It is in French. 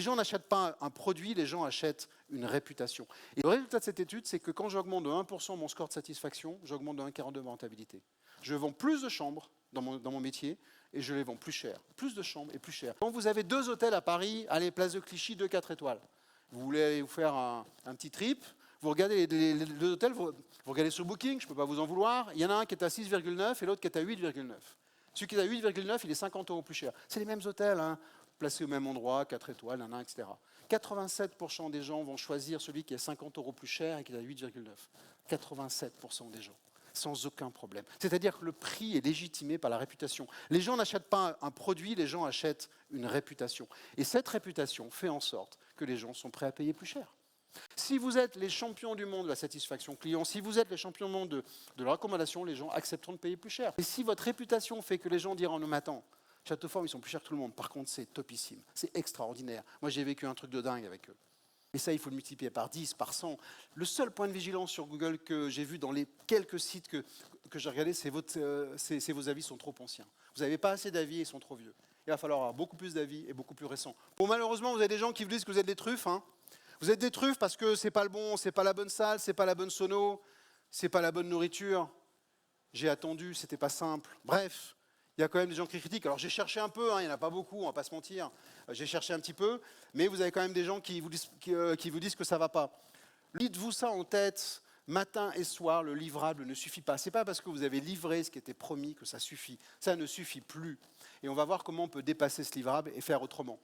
gens n'achètent pas un produit, les gens achètent une réputation. Et le résultat de cette étude, c'est que quand j'augmente de 1% mon score de satisfaction, j'augmente de 1,42 ma rentabilité. Je vends plus de chambres dans mon métier et je les vends plus cher. Plus de chambres et plus cher. Quand vous avez 2 hôtels à Paris, allez, place de Clichy, 2 4 étoiles. Vous voulez aller vous faire un petit trip, vous regardez les 2 hôtels, vous regardez sur Booking, je ne peux pas vous en vouloir. Il y en a un qui est à 6,9 et l'autre qui est à 8,9. Celui qui est à 8,9, il est 50 € plus cher. C'est les mêmes hôtels, hein, placés au même endroit, 4 étoiles, etc. 87% des gens vont choisir celui qui est 50 € plus cher et qui est à 8,9. 87% des gens, sans aucun problème. C'est-à-dire que le prix est légitimé par la réputation. Les gens n'achètent pas un produit, les gens achètent une réputation. Et cette réputation fait en sorte que les gens sont prêts à payer plus cher. Si vous êtes les champions du monde de la satisfaction client, si vous êtes les champions du monde de la recommandation, les gens accepteront de payer plus cher. Et si votre réputation fait que les gens diront « non mais attends, Château Fort, ils sont plus chers que tout le monde. Par contre, c'est topissime, c'est extraordinaire. Moi, j'ai vécu un truc de dingue avec eux. » Et ça, il faut le multiplier par 10, par 100. Le seul point de vigilance sur Google que j'ai vu dans les quelques sites que j'ai regardés, c'est vos avis sont trop anciens. Vous n'avez pas assez d'avis et ils sont trop vieux. Il va falloir avoir beaucoup plus d'avis et beaucoup plus récents. Bon, malheureusement, vous avez des gens qui vous disent que vous êtes des truffes, hein. Vous êtes des truffes parce que c'est pas le bon, c'est pas la bonne salle, c'est pas la bonne sono, c'est pas la bonne nourriture. J'ai attendu, c'était pas simple. Bref, il y a quand même des gens qui critiquent. Alors j'ai cherché un peu, hein, il n'y en a pas beaucoup, on va pas se mentir. J'ai cherché un petit peu, mais vous avez quand même des gens qui vous disent que ça va pas. Dites-vous ça en tête, matin et soir, le livrable ne suffit pas. C'est pas parce que vous avez livré ce qui était promis que ça suffit. Ça ne suffit plus. Et on va voir comment on peut dépasser ce livrable et faire autrement.